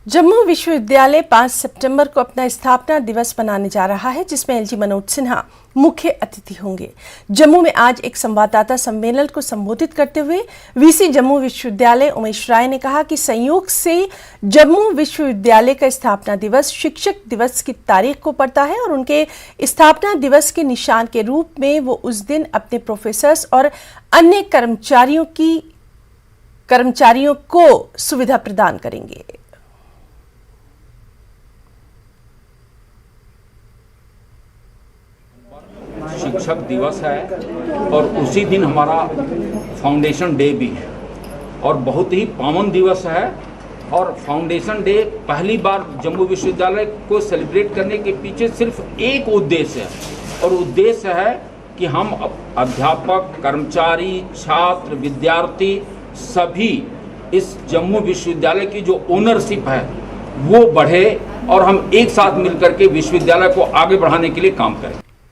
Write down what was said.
जम्मू विश्वविद्यालय 5 सितंबर को अपना स्थापना दिवस मनाने जा रहा है, जिसमें एलजी मनोज सिन्हा मुख्य अतिथि होंगे। जम्मू में आज एक संवाददाता सम्मेलन को संबोधित करते हुए वीसी जम्मू विश्वविद्यालय उमेश राय ने कहा कि संयोग से जम्मू विश्वविद्यालय का स्थापना दिवस शिक्षक दिवस की तारीख को पड़ता है और उनके स्थापना दिवस के निशान के रूप में वो उस दिन अपने प्रोफेसर्स और अन्य कर्मचारियों को सुविधा प्रदान करेंगे। शिक्षक दिवस है और उसी दिन हमारा फाउंडेशन डे भी है और बहुत ही पावन दिवस है। और फाउंडेशन डे पहली बार जम्मू विश्वविद्यालय को सेलिब्रेट करने के पीछे सिर्फ एक उद्देश्य है और उद्देश्य है कि हम अध्यापक, कर्मचारी, छात्र, विद्यार्थी सभी इस जम्मू विश्वविद्यालय की जो ओनरशिप है वो बढ़े और हम एक साथ मिलकर के विश्वविद्यालय को आगे बढ़ाने के लिए काम करें।